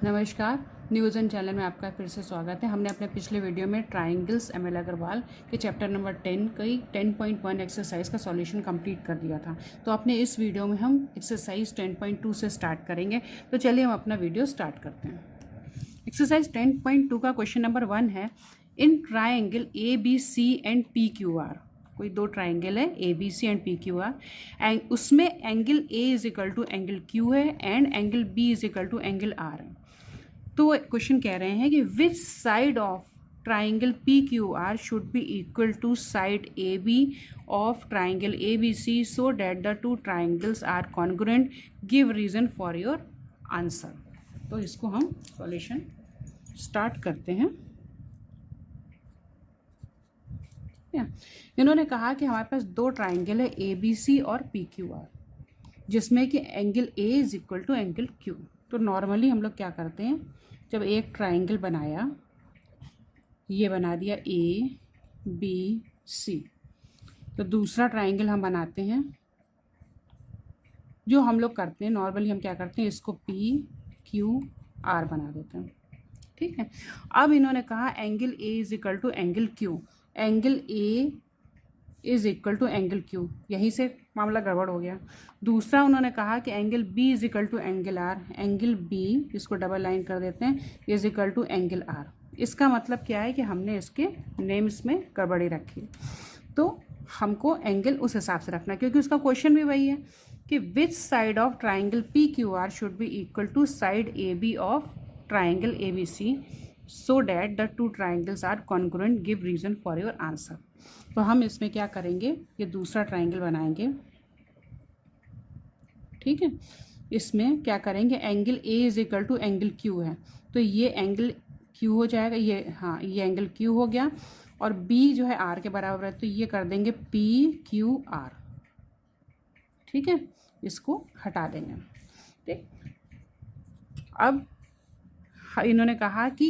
नमस्कार, न्यूज़न चैनल में आपका फिर से स्वागत है। हमने अपने पिछले वीडियो में ट्राइंगल्स एम.एल. अग्रवाल के चैप्टर नंबर 10 की 10.1 एक्सरसाइज का सॉल्यूशन कंप्लीट कर दिया था। तो अपने इस वीडियो में हम एक्सरसाइज 10.2 से स्टार्ट करेंगे। तो चलिए हम अपना वीडियो स्टार्ट करते हैं। एक्सरसाइज 10.2 का क्वेश्चन नंबर 1 है, in triangle A B C and P Q R, कोई दो ट्राइंगल है A B C and P Q R, and उसमें angle A is equal to angle Q है and angle B is equal to angle R है। तो question कह रहे हैं कि which side of triangle P Q R should be equal to side A B of triangle A B C so that the two triangles are congruent, give reason for your answer. तो इसको हम solution start करते हैं। इन्होंने कहा कि हमारे पास दो ट्राइंगल है ए बी सी और पी क्यू आर, जिसमें कि angle A is equal to angle Q. तो नॉर्मली हम लोग क्या करते हैं, जब एक ट्राइंगल बनाया, ये बना दिया ए बी सी, तो दूसरा ट्राइंगल हम बनाते हैं। जो हम लोग करते हैं नॉर्मली, हम क्या करते हैं, इसको पी क्यू आर बना देते हैं। ठीक है। अब इन्होंने कहा angle A is equal to angle Q, angle A is equal to angle Q, यहीं से मामला गड़बड़ हो गया। दूसरा उन्होंने कहा कि angle B is equal to angle R, angle B, इसको डबल लाइन कर देते हैं, is equal to angle R. इसका मतलब क्या है कि हमने इसके नेम्स में गड़बड़ी रखी, तो हमको एंगल उस हिसाब से रखना, क्योंकि उसका क्वेश्चन भी वही है कि which side of triangle P Q R should be equal to side A B of triangle A B C so that the two triangles are congruent, give reason for your answer. तो हम इसमें क्या करेंगे, ये दूसरा triangle बनाएंगे। ठीक है। इसमें क्या करेंगे, angle A is equal to angle Q है, तो ये एंगल क्यू हो जाएगा, ये हाँ ये एंगल क्यू हो गया, और बी जो है आर के बराबर है, तो ये कर देंगे पी क्यू आर। ठीक है, इसको हटा देंगे। ठीक, अब इन्होंने कहा कि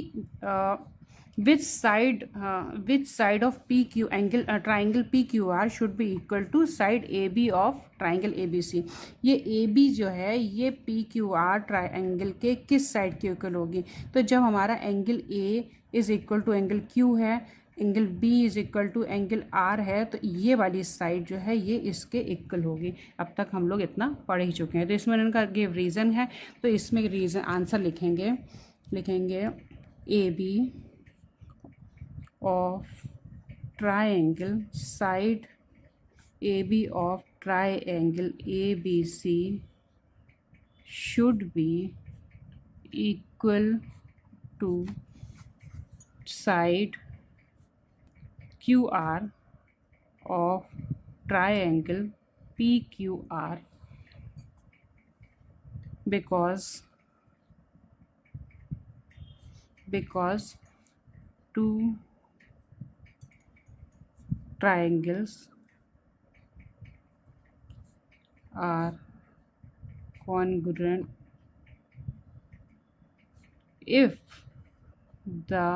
which side of P Q angle triangle P Q R should be equal to side A B of triangle A B C. ये ए बी जो है ये पी क्यू आर ट्राइंगल के किस साइड के इक्वल होगी, तो जब हमारा angle A is equal to angle Q है, angle B is equal to angle R है, तो ये वाली साइड जो है ये इसके इक्वल होगी। अब तक हम लोग इतना पढ़ ही चुके हैं। तो इसमें इनका गिव रीज़न है, तो इसमें रीज़न आंसर लिखेंगे A B of triangle, side A B of triangle A B C should be equal to side Q R of triangle P Q R because two triangles are congruent if the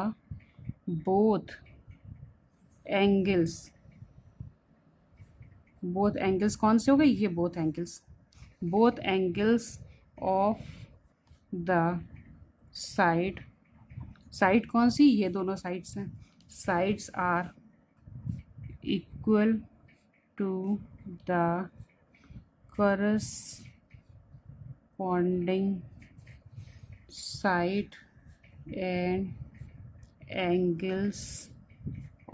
both angles कौन से हो गए, ये both angles of the side कौन सी, ये दोनों sides हैं, sides are equal to the corresponding side and angles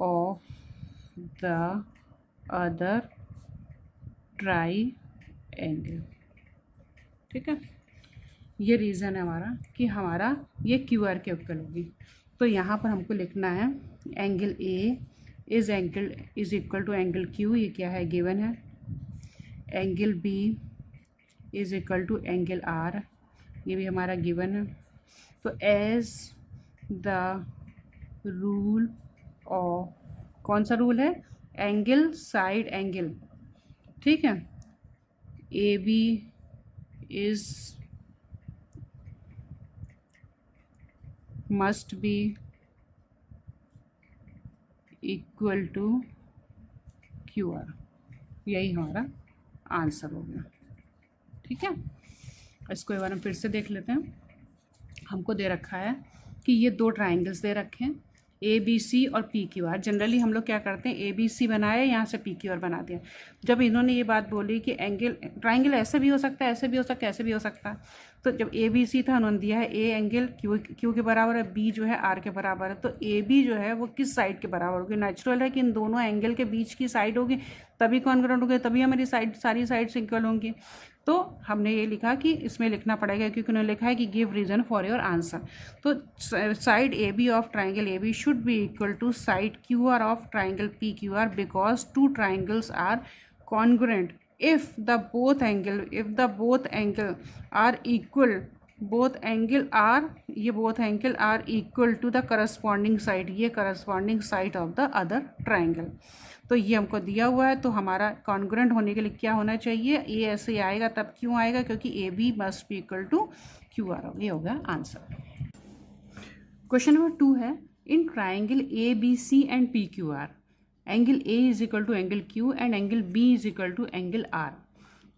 of the other triangle. ठीक है, ये रीज़न है हमारा कि हमारा ये क्यू आर के इक्वल होगी। तो यहाँ पर हमको लिखना है angle A is equal to angle Q, ये क्या है, गिवन है। Angle B is equal to angle R, ये भी हमारा गिवन है। तो एज द रूल ऑफ, कौन सा रूल है, एंगल साइड एंगल। ठीक है, A B is must be equal to Q R, यही हमारा आंसर हो गया। ठीक है, इसको एक बार हम फिर से देख लेते हैं। हमको दे रखा है कि ये दो ट्राइंगल्स दे रखे हैं ए बी सी और पी क्यू आर। जनरली हम लोग क्या करते हैं, ए बी सी बनाया, यहाँ से पी क्यू आर बना दिया। जब इन्होंने ये बात बोली कि एंगल ट्राइंगल ऐसे भी हो सकता है, ऐसे भी हो सकता है, ऐसे भी हो सकता है, तो जब ए बी सी था उन्होंने दिया है ए एंगल क्यू के बराबर है, बी जो है आर के बराबर है, तो ए बी जो है वो किस साइड के बराबर होगी। नेचुरल है कि इन दोनों एंगल के बीच की साइड होगी, तभी कॉन्ग्रुएंट होगी, तभी हमारी साइड सारी साइड्स इक्वल होंगी। तो हमने ये लिखा कि इसमें लिखना पड़ेगा, क्योंकि उन्होंने लिखा है कि give reason for your answer. तो side A B of triangle A B should be equal to side Q R of triangle P Q R, because two triangles are congruent if the both angle are equal, both angle are equal to the corresponding side, ये corresponding side of the other triangle। तो ये हमको दिया हुआ है, तो हमारा congruent होने के लिए क्या होना चाहिए, ए ऐसे आएगा, तब क्यों आएगा, क्योंकि A B must be equal to Q R होगा। ये हो गया आंसर। क्वेश्चन नंबर 2 है, in triangle A B C and P Q R angle A is equal to angle Q and angle B is equal to angle R.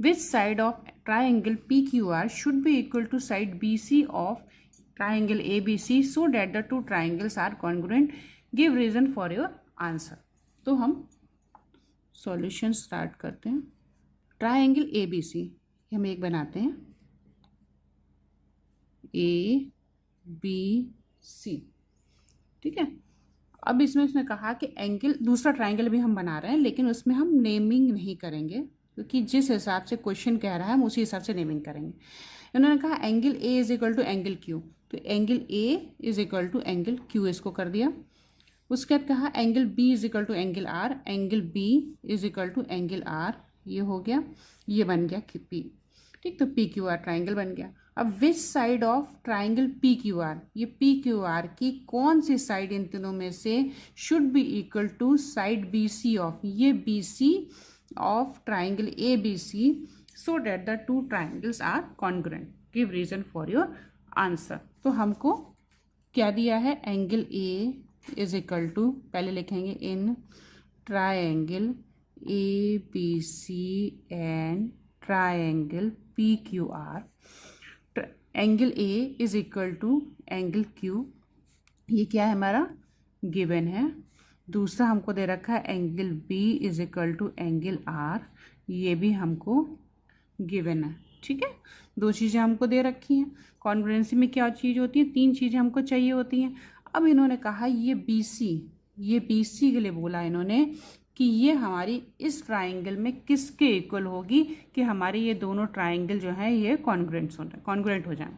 Which side of triangle PQR should be equal to side BC of triangle ABC so that the two triangles are congruent? Give reason for your answer. तो हम solution start करते हैं। Triangle ABC हम एक बनाते हैं, ABC, ठीक है। अब इसमें उसने कहा कि एंगल, दूसरा ट्राइंगल भी हम बना रहे हैं, लेकिन उसमें हम नेमिंग नहीं करेंगे, क्योंकि जिस हिसाब से क्वेश्चन कह रहा है हम उसी हिसाब से नेमिंग करेंगे। उन्होंने कहा angle A is equal to angle Q, तो angle A is equal to angle Q, इसको कर दिया। उसके बाद कहा angle B is equal to angle R, angle B is equal to angle R, ये हो गया, ये बन गया पी, ठीक। तो पी क्यू आर ट्राइंगल बन गया। अब which side of triangle P Q R, ये पी क्यू आर की कौन सी साइड इन तीनों में से should be equal to side B C of, ये B C of triangle A B C, so that the two triangles are congruent. Give reason for your answer. तो हमको क्या दिया है, angle A is equal to, पहले लिखेंगे in triangle A B C and triangle P Q R, angle A is equal to angle Q, ये क्या है हमारा गिवन है। दूसरा हमको दे रखा है angle B is equal to angle R, ये भी हमको गिवन है, ठीक है। दो चीज़ें हमको दे रखी हैं। कॉन्ग्रुएंसी में क्या चीज़ होती है, तीन चीज़ें हमको चाहिए होती हैं। अब इन्होंने कहा ये बी सी के लिए बोला इन्होंने कि ये हमारी इस ट्राइंगल में किसके इक्वल होगी, कि हमारे ये दोनों ट्राइंगल जो हैं ये कॉन्ग्रुएंट हो जाएं।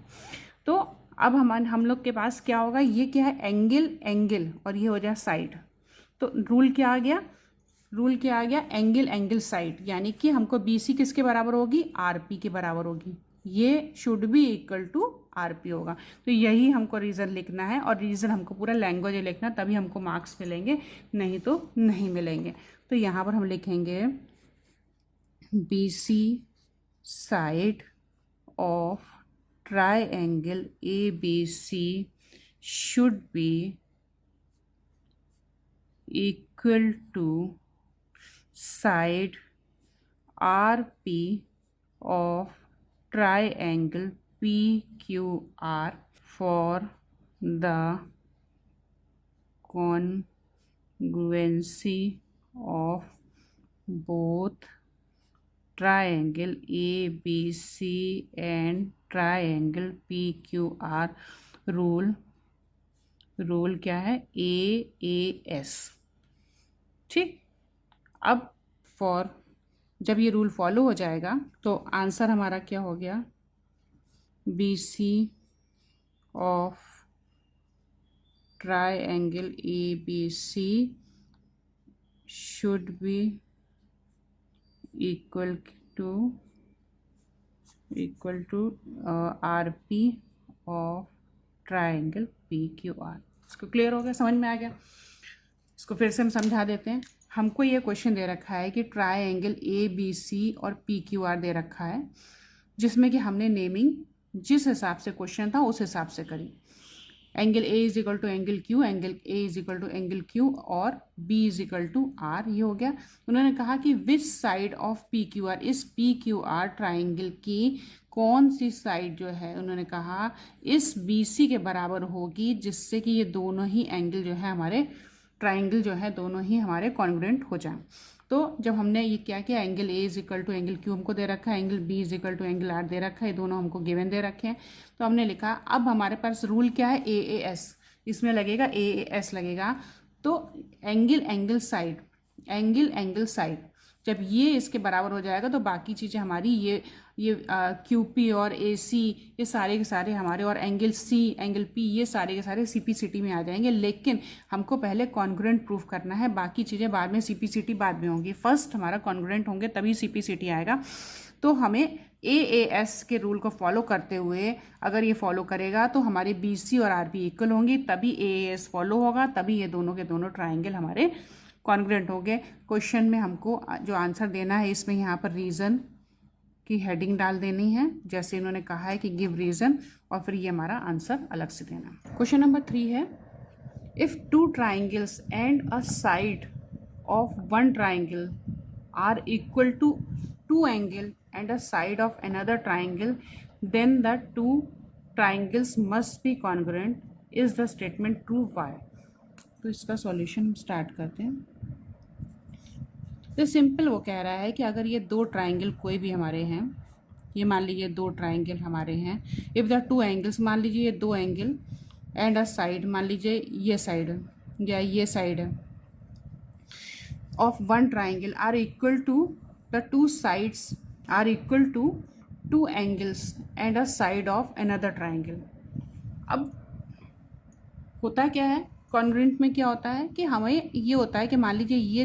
तो अब हम लोग के पास क्या होगा, ये क्या है एंगल और ये हो जाए साइड। तो रूल क्या आ गया, एंगल साइड, यानी कि हमको बी सी किसके बराबर होगी, आर पी के बराबर होगी, ये should be equal to R P होगा। तो यही हमको रीज़न लिखना है, और रीज़न हमको पूरा लैंग्वेज लिखना, तभी हमको मार्क्स मिलेंगे, नहीं तो नहीं मिलेंगे। तो यहाँ पर हम लिखेंगे B C side of triangle A B C should be equal to side R P of triangle PQR for the congruency of both triangle ABC and triangle PQR। Rule क्या है, AAS, ठीक। अब जब ये रूल फॉलो हो जाएगा तो answer हमारा क्या हो गया, B C of triangle A B C should be equal to R P of triangle P Q R. इसको क्लियर हो गया, समझ में आ गया। इसको फिर से हम समझा देते हैं। हमको ये क्वेश्चन दे रखा है कि ट्राइंगल ए बी सी और पी क्यू आर दे रखा है, जिसमें कि हमने नेमिंग जिस हिसाब से क्वेश्चन था उस हिसाब से करी। Angle A is equal to angle Q, angle A is equal to angle Q और B is equal to R, ये हो गया। उन्होंने कहा कि which side of P Q R, इस पी क्यू आर ट्राइंगल की कौन सी साइड जो है, उन्होंने कहा इस BC के बराबर होगी, जिससे कि ये दोनों ही एंगल जो है हमारे ट्राइंगल जो है दोनों ही हमारे कॉन्ग्रुएंट हो जाएं। तो जब हमने ये क्या किया, angle A is equal to angle Q हमको दे रखा है, angle B is equal to angle R दे रखा है, ये दोनों हमको गिवन दे रखे हैं। तो हमने लिखा अब हमारे पास रूल क्या है, AAS, इसमें लगेगा AAS लगेगा। तो एंगल एंगल साइड जब ये इसके बराबर हो जाएगा तो बाकी चीज़ें हमारी ये QP और AC ये सारे के सारे हमारे, और एंगल C एंगल P ये सारे के सारे CPCT में आ जाएंगे। लेकिन हमको पहले कॉन्ग्रुएंट प्रूफ करना है, बाकी चीज़ें बाद में, CPCT बाद में होंगी। फर्स्ट हमारा कॉन्ग्रुएंट होंगे तभी CPCT आएगा। तो हमें AAS के रूल को फॉलो करते हुए अगर ये फॉलो करेगा तो हमारे BC और RP इक्वल होंगी, तभी AAS फॉलो होगा, तभी ये दोनों के दोनों ट्राइंगल हमारे कॉन्ग्रुएंट हो गए। क्वेश्चन में हमको जो आंसर देना है, इसमें यहाँ पर रीज़न की हेडिंग डाल देनी है, जैसे इन्होंने कहा है कि गिव रीज़न, और फिर ये हमारा आंसर अलग से देना। क्वेश्चन नंबर 3 है, if two triangles and a side of one triangle are equal to two angle and a side of another triangle, then the two triangles must be congruent, is the statement true, why. तो इसका solution हम start करते हैं। तो simple वो कह रहा है कि अगर ये दो ट्राइंगल कोई भी हमारे हैं, ये मान लीजिए दो ट्राइंगल हमारे हैं, इफ़ द टू एंगल्स, मान लीजिए ये दो एंगल, एंड अ साइड, मान लीजिए ये साइड या ये साइड है, of one triangle are equal to, the two sides are equal to two angles and a side of another triangle. अब होता क्या है, कॉन्ग्रुएंट में क्या होता है कि हमें ये होता है कि मान लीजिए ये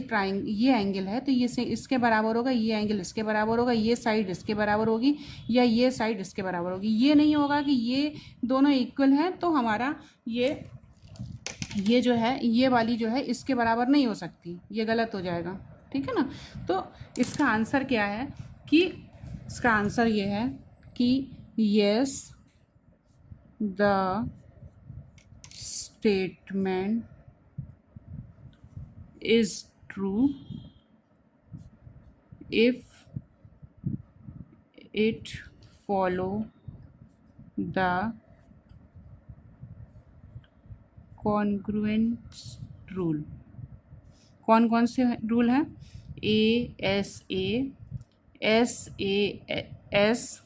एंगल है तो ये से इसके बराबर होगा, ये एंगल इसके बराबर होगा, ये साइड इसके बराबर होगी, या ये साइड इसके बराबर होगी। ये नहीं होगा कि ये दोनों इक्वल हैं तो हमारा ये जो है, ये वाली जो है इसके बराबर नहीं हो सकती, ये गलत हो जाएगा, ठीक है ना। तो इसका आंसर क्या है कि इसका आंसर ये है कि yes, the statement is true if it follow the congruence rule। कौन कौन से रूल हैं, ASA, SAS,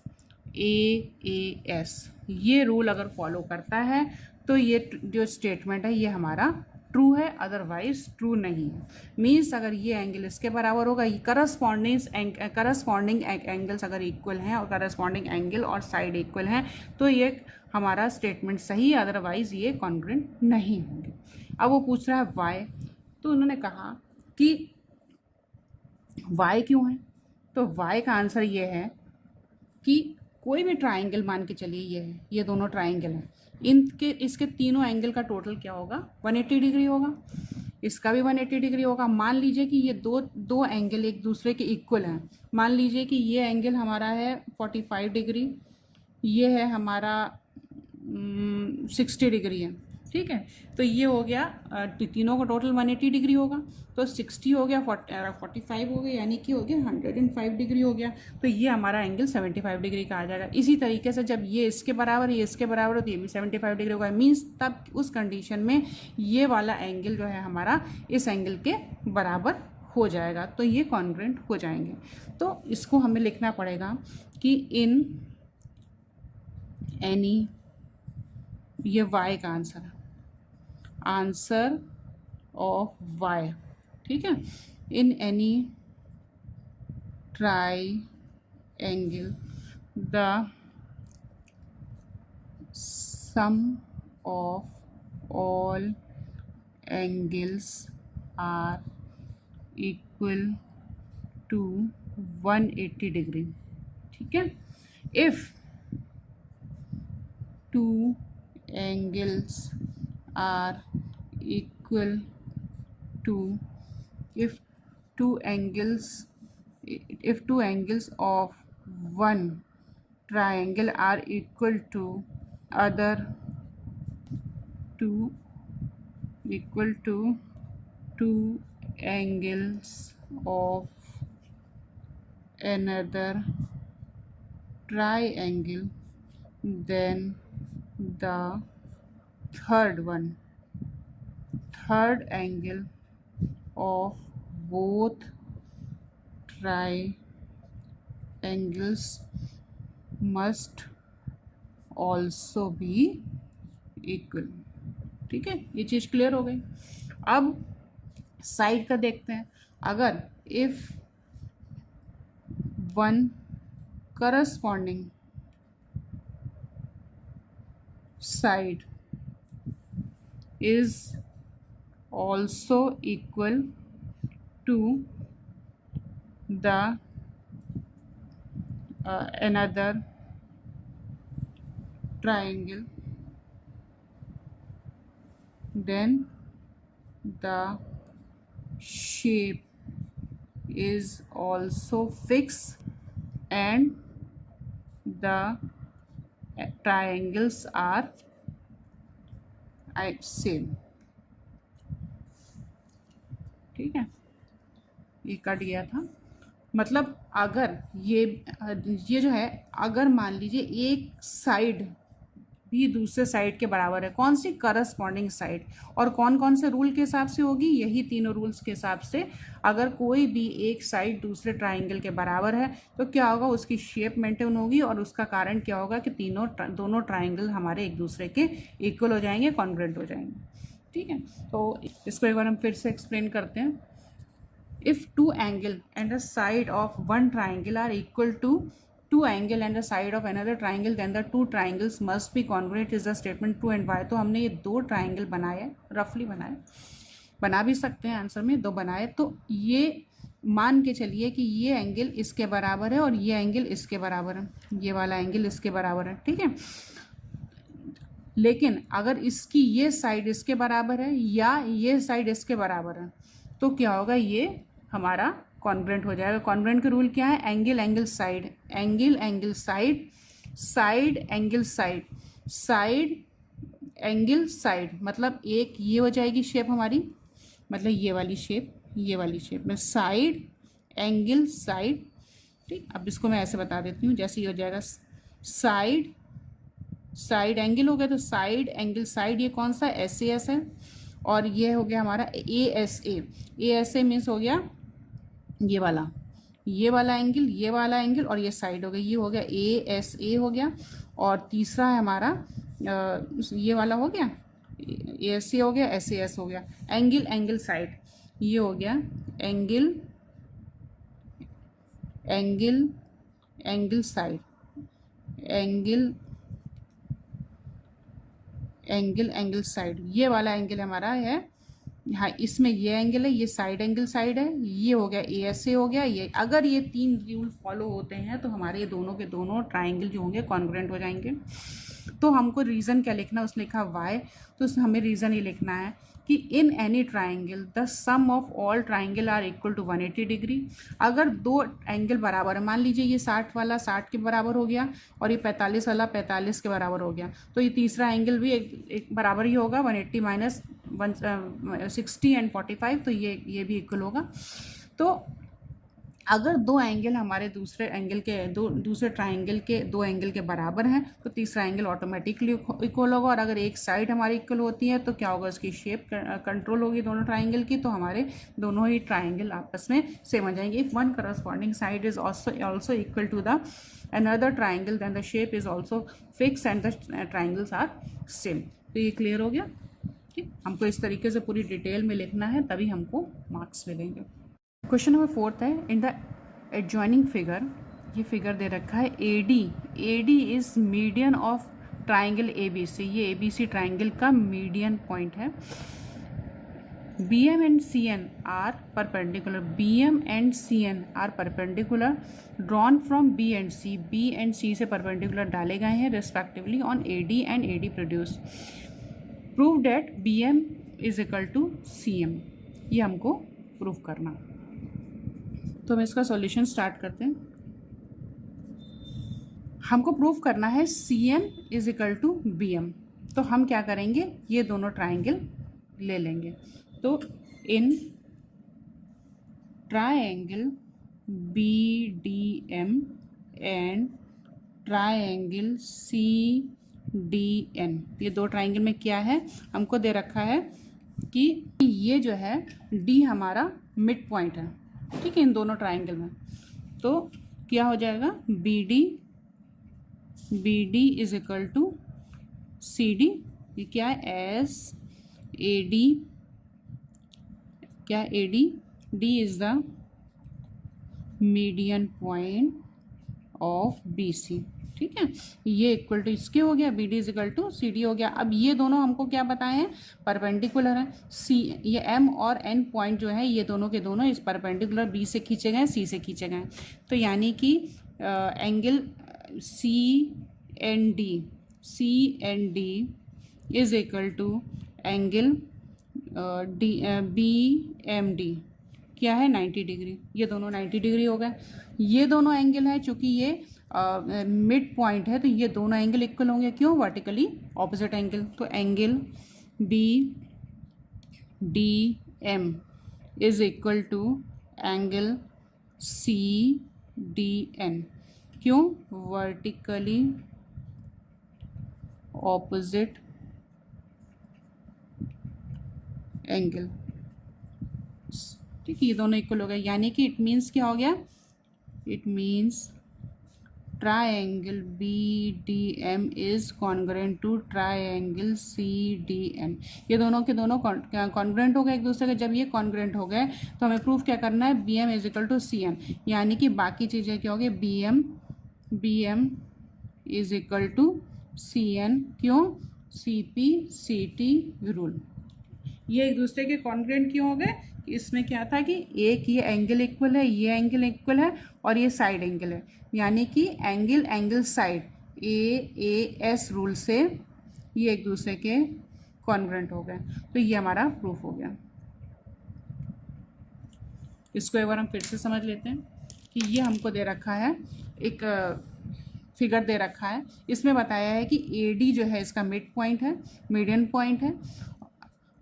AAS, ये रूल अगर फॉलो करता है तो ये जो स्टेटमेंट है ये हमारा ट्रू है, अदरवाइज ट्रू नहीं है। मीन्स अगर ये एंगल इसके बराबर होगा, ये करस्पॉन्डिंग एंगल्स अगर इक्वल हैं और करस्पॉन्डिंग एंगल और साइड इक्वल हैं तो ये हमारा स्टेटमेंट सही है, अदरवाइज ये कॉन्ग्रुएंट नहीं होंगे। अब वो पूछ रहा है वाई, तो उन्होंने कहा कि वाई क्यों है, तो वाई का आंसर ये है कि कोई भी ट्राइंगल मान के चलिए ये है, ये दोनों ट्राइंगल हैं, इसके तीनों एंगल का टोटल क्या होगा, 180 डिग्री होगा, इसका भी 180 डिग्री होगा। मान लीजिए कि ये दो एंगल एक दूसरे के इक्वल हैं, मान लीजिए कि ये एंगल हमारा है 45 डिग्री, ये है हमारा 60 डिग्री है, ठीक है। तो ये हो गया, तीनों का टोटल 180 डिग्री होगा, तो 60 हो गया, 45 हो गया, यानी कि हो गया 105 डिग्री हो गया। तो ये हमारा एंगल 75 डिग्री का आ जाएगा। इसी तरीके से जब ये इसके बराबर, ये इसके बराबर हो तो ये भी 75 डिग्री होगा। मीन्स तब उस कंडीशन में ये वाला एंगल जो है हमारा इस एंगल के बराबर हो जाएगा, तो ये कॉन्ग्रुएंट हो जाएंगे। तो इसको हमें लिखना पड़ेगा कि इन एनी, ये वाई का आंसर है, आंसर ऑफ वाई, ठीक है। In any triangle the sum of all angles are equal to 180 degree, ठीक है। If two angles are equal to, if two angles of one triangle are equal to other two angles of another triangle, then the third angle of both triangles must also be equal। ठीक है, ये चीज़ clear हो गई। अब side का देखते हैं। अगर if one corresponding side is also equal to the another triangle, then the shape is also fixed and the triangles are same. ठीक है, ये कट गया था। मतलब अगर ये जो है, अगर मान लीजिए एक साइड भी दूसरे साइड के बराबर है, कौन सी? Corresponding side. और कौन कौन से रूल के हिसाब से होगी? यही तीनों रूल्स के हिसाब से। अगर कोई भी एक साइड दूसरे ट्राइंगल के बराबर है तो क्या होगा? उसकी शेप मेंटेन होगी, और उसका कारण क्या होगा कि दोनों ट्राइंगल हमारे एक दूसरे के इक्वल हो जाएंगे, कॉन्ग्रुएंट हो जाएंगे। ठीक है, तो इसको एक बार हम फिर से एक्सप्लेन करते हैं। If two angle and the side of one triangle are equal to two angle and the side of another triangle, then the two triangles must be congruent is the statement true and why। तो हमने ये दो triangle बनाए, रफली बनाए, बना भी सकते हैं आंसर में, दो बनाए। तो ये मान के चलिए कि ये एंगल इसके बराबर है और ये एंगल इसके बराबर है, ये वाला एंगल इसके बराबर है। ठीक है, लेकिन अगर इसकी ये साइड इसके बराबर है या ये साइड इसके बराबर है तो क्या होगा? ये हमारा कॉन्ग्रुएंट हो जाएगा। कॉन्ग्रुएंट का रूल क्या है? Angle angle side, angle angle side, side angle side, side angle side. मतलब एक ये हो जाएगी शेप हमारी, मतलब ये वाली शेप, ये वाली शेप में साइड एंगल साइड। ठीक, अब इसको मैं ऐसे बता देती हूँ, जैसे ये हो जाएगा साइड, साइड एंगल हो गया तो साइड एंगल साइड, ये कौन सा? SAS है। और ये हो गया हमारा ASA। ASA मीन्स हो गया ये वाला एंगल, ये वाला एंगल, और ये साइड हो गई, ये हो गया ASA हो गया। और तीसरा है हमारा ये वाला हो गया ASA हो गया, SAS हो गया। एंगल एंगल साइड, ये हो गया angle angle angle side, angle angle angle side. ये वाला एंगल हमारा है, हाँ, इसमें ये एंगल है, ये साइड एंगल साइड है, ये हो गया ASA हो गया। ये अगर ये तीन रूल फॉलो होते हैं तो हमारे ये दोनों के दोनों ट्राइंगल जो होंगे कॉन्ग्रुएंट हो जाएंगे। तो हमको रीज़न क्या लिखना? उसने लिखा वाई, तो हमें रीज़न ये लिखना है कि in any triangle the sum of all triangle are equal to 180 degree. अगर दो एंगल बराबर है, मान लीजिए ये 60 वाला 60 के बराबर हो गया और ये 45 वाला 45 के बराबर हो गया, तो ये तीसरा एंगल भी एक बराबर ही होगा, 180 माइनस 160 एंड 45, तो ये भी इक्वल होगा। तो अगर दो एंगल हमारे दूसरे ट्राइंगल के दो एंगल के बराबर हैं तो तीसरा एंगल ऑटोमेटिकली इक्वल होगा। और अगर एक साइड हमारी इक्वल होती है तो क्या होगा? उसकी शेप कंट्रोल होगी दोनों ट्राइंगल की, तो हमारे दोनों ही ट्राइंगल आपस में सेम हो जाएंगे। If one corresponding side is also equal to the another triangle then the shape is also fix and the triangles are same. तो ये क्लियर हो गया। ठीक, हमको इस तरीके से पूरी डिटेल में लिखना है, तभी हमको मार्क्स मिलेंगे। क्वेश्चन नंबर 4 है, इन द एडजॉइनिंग फिगर, ये फिगर दे रखा है AD is median of triangle ABC। ये ABC ट्राइंगल का मीडियन पॉइंट है। BM and CN are perpendicular, BM and CN are perpendicular drawn from B and C। B and C से perpendicular डाले गए हैं respectively on AD and AD produce. Prove that BM is equal to CM। ये हमको prove करना। तो हम इसका सॉल्यूशन स्टार्ट करते हैं। हमको प्रूव करना है CM is equal to BM। तो हम क्या करेंगे? ये दोनों ट्राइंगल ले लेंगे। तो in triangle BDM and triangle C D N. ये दो ट्राइंगल में क्या है, हमको दे रखा है कि ये जो है डी हमारा मिड पॉइंट है, ठीक है, इन दोनों ट्राइंगल में। तो क्या हो जाएगा, B D is equal to C D. ये क्या है, एस ए डी, क्या A D, D is the median point of B C, ठीक है। ये इक्वल टू इसके हो गया, B D is equal to C D हो गया। अब ये दोनों हमको क्या बताए हैं, परपेंडिकुलर है। सी, ये एम और एन पॉइंट जो है ये दोनों के दोनों इस परपेंडिकुलर बी से खींचे गए, सी से खींचे गए। तो यानी कि angle C N D is equal to angle D B M D, क्या है 90 डिग्री। ये दोनों 90 डिग्री हो गए। ये दोनों एंगल है, चूँकि ये मिड पॉइंट है तो ये दोनों एंगल इक्वल होंगे, क्यों, वर्टिकली ऑपोजिट एंगल। तो angle B D M is equal to angle C D N, क्यों, वर्टिकली ऑपोजिट एंगल, ठीक है। ये दोनों इक्वल हो गए, यानी कि इट मीन्स क्या हो गया, it means triangle B D M is congruent to triangle C D N. ये दोनों के दोनों कॉन्ग्रुएंट हो गए एक दूसरे के। जब ये कॉन्ग्रुएंट हो गए तो हमें प्रूफ क्या करना है, B M is equal to C N, यानी कि बाकी चीज़ें क्या हो गई, B M is equal to C N, क्यों, C P C T rule. ये एक दूसरे के कॉन्ग्रुएंट क्यों हो गए, इसमें क्या था कि एक ये एंगल इक्वल है, ये एंगल इक्वल है और ये साइड एंगल है, यानी कि angle side A S rule से ये एक दूसरे के कॉन्ग्रुएंट हो गए। तो ये हमारा प्रूफ हो गया। इसको एक बार हम फिर से समझ लेते हैं कि ये हमको दे रखा है, एक फिगर दे रखा है, इसमें बताया है कि ए डी जो है इसका मिड पॉइंट है, मीडियन पॉइंट है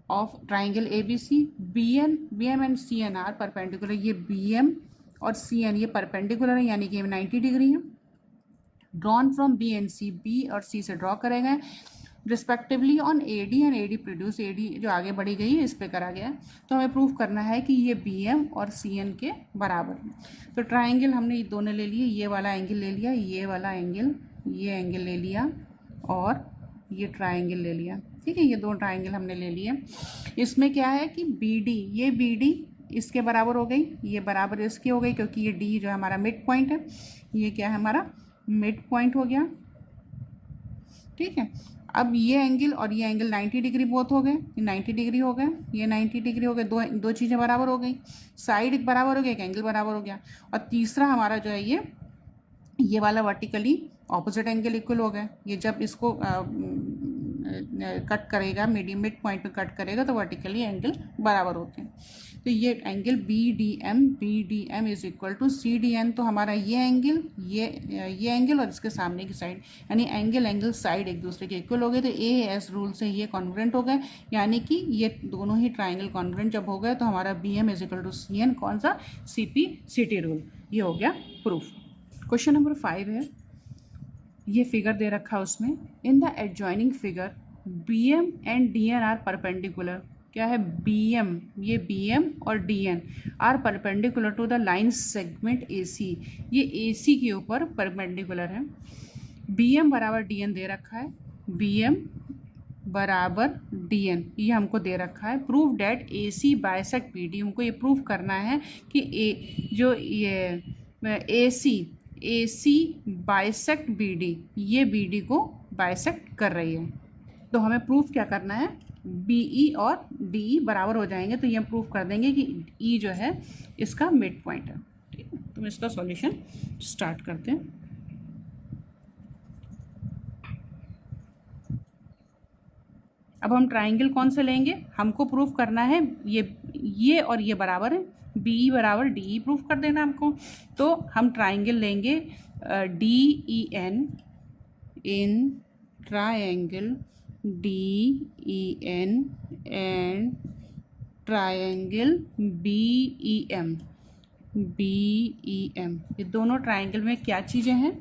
of triangle A B C. B M and C N are perpendicular. ये बी एम और सी एन ये परपेंडिकुलर है, यानी कि 90 डिग्री है। Drawn from B and C, B और सी से ड्रॉ करे गए respectively on A D and A D produce. A D जो आगे बढ़ी गई है इस पे करा गया है। तो हमें प्रूफ करना है कि ये बी एम और सी एन के बराबर है। तो ट्राइंगल हमने ये दोनों ले लिए, ये वाला एंगल ले लिया, ये वाला एंगल, ये एंगल ले लिया और ये ट्राइंगल ले लिया, ठीक है। ये दो ट्राइंगल हमने ले लिए। इसमें क्या है कि बी डी, ये बी डी इसके बराबर हो गई, ये बराबर इसकी हो गई, क्योंकि ये डी जो है हमारा मिड पॉइंट है, ये क्या है हमारा मिड पॉइंट हो गया, ठीक है। अब ये एंगल और ये एंगल 90 डिग्री बोथ हो गए, ये 90 डिग्री हो गए, ये 90 डिग्री हो गए, दो चीज़ें बराबर हो गई, साइड एक बराबर हो गया, एक एंगल बराबर हो गया। और तीसरा हमारा जो है ये वाला वर्टिकली ऑपोजिट एंगल इक्वल हो गए। ये जब इसको कट करेगा, मीडियम मिड पॉइंट में कट करेगा तो वर्टिकली एंगल बराबर होते हैं। तो ये angle B D M is equal to C D N. तो हमारा ये एंगल, ये एंगल और इसके सामने की साइड, यानी एंगल साइड एक दूसरे के इक्वल हो गए। तो ए एस रूल से ये कॉन्ग्रुएंट हो गए, यानी कि ये दोनों ही ट्राइंगल कॉन्ग्रुएंट जब हो गए तो हमारा B M is equal to C N, कौन सा, C P C T rule. ये हो गया प्रूफ। क्वेश्चन नंबर 5 है, ये फिगर दे रखा है उसमें, in the adjoining figure B M and D N are perpendicular. क्या है, बी एम, ये बी एम और D N are perpendicular to the line segment A C. ये ए सी के ऊपर परपेंडिकुलर है। बी एम बराबर डी एन दे रखा है, बी एम बराबर डी एन ये हमको दे रखा है। Prove that A C bisect B D, हमको ये प्रूव करना है कि ए सी बाइसेक्ट बी डी, ये बी डी को बाइसेक्ट कर रही है। तो हमें प्रूफ क्या करना है, बी ई और डी ई बराबर हो जाएंगे, तो ये हम प्रूफ कर देंगे कि ई जो है इसका मिड पॉइंट है, ठीक है। तो इसका सॉल्यूशन स्टार्ट करते हैं। अब हम ट्राइंगल कौन से लेंगे, हमको प्रूफ करना है ये और ये बराबर है, बी ई बराबर डी ई प्रूफ कर देना हमको। तो हम ट्राइंगल लेंगे D E N in triangle D E N and triangle B E M. ये दोनों ट्राइंगल में क्या चीज़ें हैं,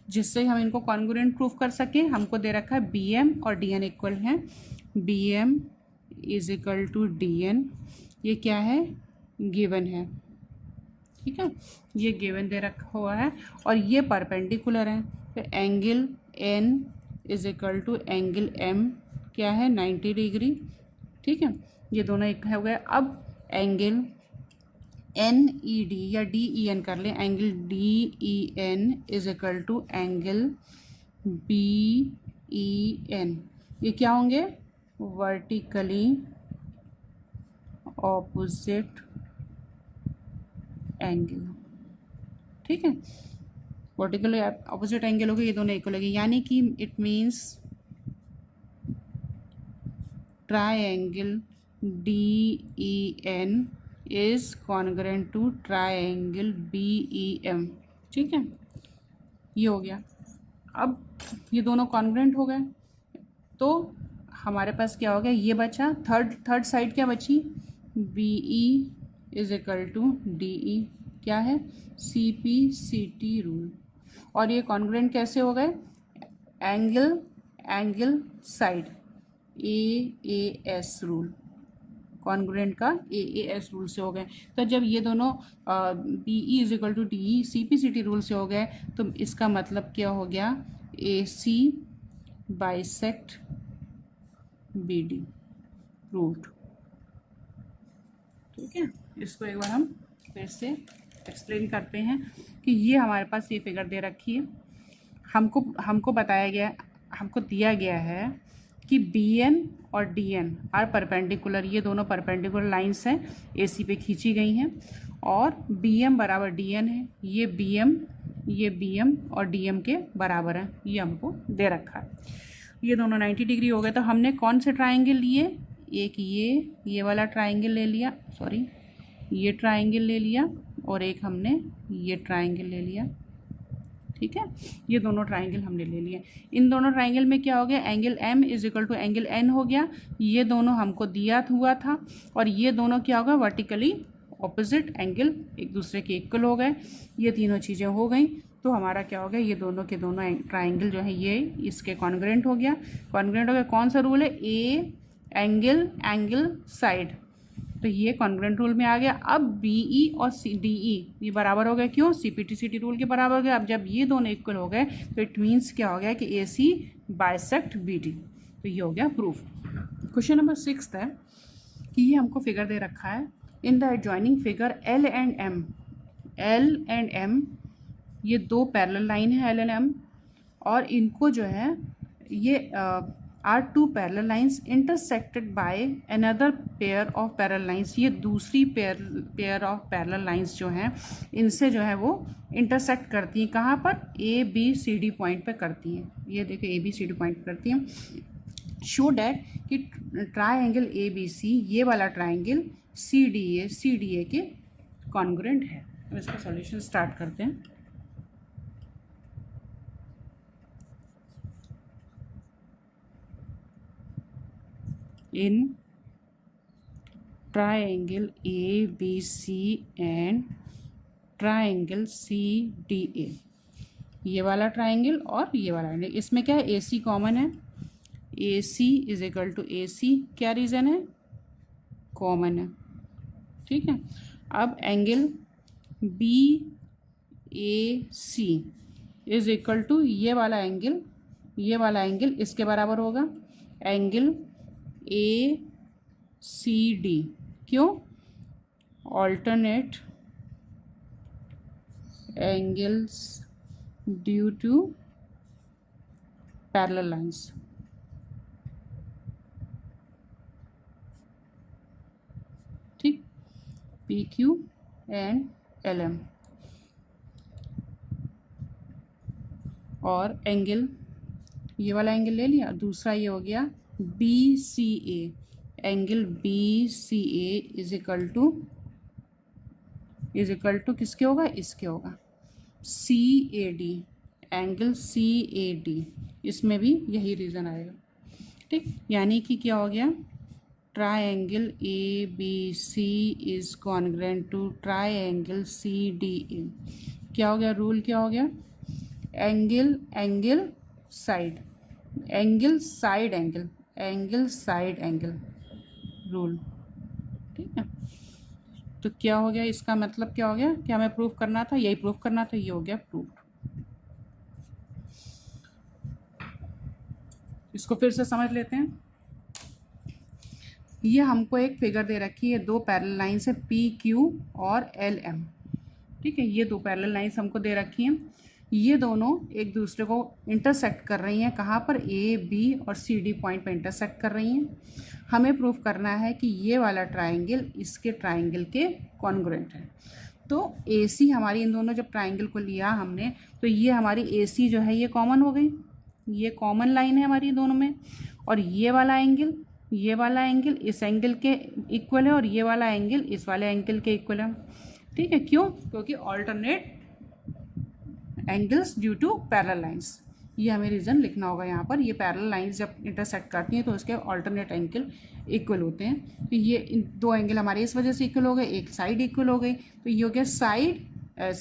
जिससे हम इनको कॉन्ग्रुएंट प्रूफ कर सकें। हमको दे रखा है बी एम और डी एन इक्वल है, B M is equal to D N, ये क्या है, गिवन है, ठीक है, ये गिवन दे रखा हुआ है और ये परपेंडिकुलर है। तो angle N is equal to angle M क्या है, 90 डिग्री, ठीक है, ये दोनों एक हो गए। अब एंगल एन ई डी या डी ई एन कर लें, angle D E N is equal to angle B E N, ये क्या होंगे, वर्टिकली ऑपोजिट एंगल, ठीक है, वर्टिकली ऑपोजिट एंगल हो गए, ये दोनों इक्वल हो गए, यानी कि it means triangle D E N is congruent to triangle B E M, ठीक है, ये हो गया। अब ये दोनों कॉन्ग्रुएंट हो गए तो हमारे पास क्या हो गया, ये बचा थर्ड साइड क्या बची, B E is equal to D E, क्या है, C P C T rule. और ये कॉन्ग्रुएंट कैसे हो गए, angle side A S rule, congruent का ए एस रूल से हो गए। तो जब ये दोनों B E is equal to D E C P C T rule से हो गए तो इसका मतलब क्या हो गया, A C bisect B D root, ठीक है। इसको एक बार हम फिर से एक्सप्लेन करते हैं कि ये हमारे पास ये फिगर दे रखी है, हमको बताया गया, हमको दिया गया है कि बी एन और डी एन आर परपेंडिकुलर, ये दोनों परपेंडिकुलर लाइंस हैं, ए सी पे खींची गई हैं, और बी एम बराबर डी एन है, ये बी एम और डी एम के बराबर है, ये हमको दे रखा है। ये दोनों 90 डिग्री हो गए। तो हमने कौन से ट्राइंगल लिए, एक ये वाला ट्राइंगल ले लिया, सॉरी ये ट्राइंगल ले लिया, और एक हमने ये ट्राइंगल ले लिया, ठीक है, ये दोनों ट्राइंगल हमने ले लिए। इन दोनों ट्राइंगल में क्या हो गया, angle M is equal to angle N हो गया, ये दोनों हमको दिया हुआ था, और ये दोनों क्या होगा, वर्टिकली ऑपोजिट एंगल एक दूसरे के इक्वल हो गए। ये तीनों चीज़ें हो गई तो हमारा क्या हो गया, ये दोनों के दोनों ट्राइंगल जो है ये इसके कॉन्ग्रुएंट हो गया। कॉन्ग्रुएंट हो गया, कौन सा रूल है, ए एंगल साइड, तो ये कॉन्ग्रुएंट रूल में आ गया। अब बी ई और सी डी ई ये बराबर हो गए, क्यों, C P T C T rule के बराबर हो गए। अब जब ये दोनों इक्वल हो गए तो इट मीन्स क्या हो गया कि ए सी बाइसेक्ट बी डी, तो ये हो गया प्रूफ। क्वेश्चन नंबर 6 है कि ये हमको फिगर दे रखा है, in the adjoining figure L and M ये दो पैरेलल लाइन है एल एंड एम, और इनको जो है ये are two parallel lines intersected by another pair of parallel lines, ये दूसरी पेयर ऑफ पैरेलल लाइंस जो हैं इनसे जो है वो इंटरसेक्ट करती हैं, कहाँ पर, A B C D point पे करती हैं, ये देखो A B C D point करती हैं। शो डैट कि ट्राइंगल ए बी सी ये वाला ट्राइंगल सी डी ए के कॉन्ग्रुएंट है। अब इसका सॉल्यूशन स्टार्ट करते हैं। In triangle ABC and triangle CDA, ये वाला ट्राइंगल और ये वाला ट्राइंगल, इसमें क्या है, AC कॉमन है, AC is equal to AC, क्या रीज़न है, कॉमन है, ठीक है। अब angle BAC is equal to ये वाला एंगल इसके बराबर होगा, एंगल ACD, क्यों, alternate angles due to parallel lines, ठीक, PQ एंड LM। और एंगल ये वाला एंगल ले लिया, दूसरा ये हो गया BCA, angle BCA is equal to किसके होगा, इसके होगा, CAD, एंगल CAD, इसमें भी यही रीज़न आएगा, ठीक। यानी कि क्या हो गया, triangle ABC is congruent to triangle CDA, क्या हो गया, रूल क्या हो गया, angle angle side, angle side angle, angle side angle rule. ठीक है, तो क्या हो गया, इसका मतलब क्या हो गया, क्या हमें प्रूफ करना था, यही प्रूफ करना था, ये हो गया प्रूफ। इसको फिर से समझ लेते हैं। ये हमको एक फिगर दे रखी है, दो पैरेलल लाइन्स है पी क्यू और एल एम। ठीक है, ये दो पैरेलल लाइन्स हमको दे रखी हैं, ये दोनों एक दूसरे को इंटरसेक्ट कर रही हैं, कहाँ पर, ए बी और सी डी पॉइंट पर इंटरसेक्ट कर रही हैं। हमें प्रूफ करना है कि ये वाला ट्राइंगल इसके ट्राइंगल के कॉन्ग्रुएंट है। तो ए सी हमारी, इन दोनों जब ट्राइंगल को लिया हमने, तो ये हमारी ए सी जो है ये कॉमन हो गई, ये कॉमन लाइन है हमारी दोनों में। और ये वाला एंगल, ये वाला एंगल इस एंगल के इक्वल है और ये वाला एंगल इस वाले एंगल के इक्वल है। ठीक है, क्यों, क्योंकि alternate angles due to parallel lines. ये हमें रीज़न लिखना होगा यहाँ पर। ये पैरेलल लाइंस जब इंटरसेक्ट करती हैं तो उसके ऑल्टरनेट एंगल इक्वल होते हैं। तो ये दो एंगल हमारे इस वजह से इक्वल हो गए, एक साइड इक्वल हो गई, तो ये हो गया साइड,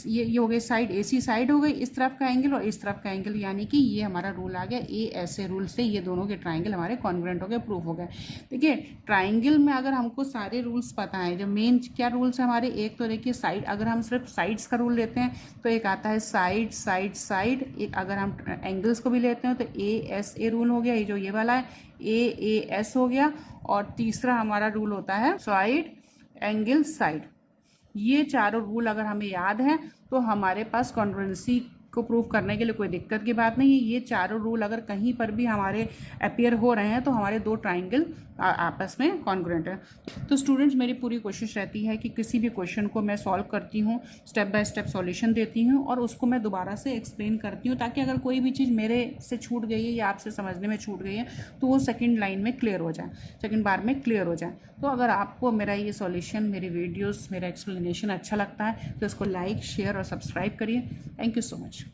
ये हो गई साइड, ए सी साइड हो गई इस तरफ का एंगल और इस तरफ का एंगल, यानी कि ये हमारा रूल आ गया ए ऐसे रूल से ये दोनों के ट्राइंगल हमारे कॉन्ग्रुएंट हो गए, प्रूफ हो गए। देखिए ट्राइंगल में अगर हमको सारे रूल्स पता है, जो मेन क्या रूल्स है हमारे, एक तो देखिए साइड, अगर हम सिर्फ साइड्स का रूल लेते हैं तो एक आता है साइड साइड साइड, एक अगर हम एंगल्स को भी लेते हैं तो ए एस ए रूल हो गया, ये जो ये वाला है ए एस हो गया, और तीसरा हमारा रूल होता है साइड एंगल साइड। ये चारों रूल अगर हमें याद है तो हमारे पास कॉन्ग्रुएंसी को प्रूव करने के लिए कोई दिक्कत की बात नहीं है। ये चारों रूल अगर कहीं पर भी हमारे अपीयर हो रहे हैं तो हमारे दो ट्राइंगल आपस में कॉन्ग्रुएंट है। तो स्टूडेंट्स मेरी पूरी कोशिश रहती है कि किसी भी क्वेश्चन को मैं सॉल्व करती हूँ, स्टेप बाय स्टेप सॉल्यूशन देती हूँ और उसको मैं दोबारा से एक्सप्लेन करती हूँ, ताकि अगर कोई भी चीज़ मेरे से छूट गई है या आपसे समझने में छूट गई है तो वो सेकेंड लाइन में क्लियर हो जाए, सेकेंड बार में क्लियर हो जाए। तो अगर आपको मेरा ये सॉल्यूशन, मेरी वीडियोज़, मेरा एक्सप्लेनेशन अच्छा लगता है तो इसको लाइक, शेयर और सब्सक्राइब करिए। Thank you so much.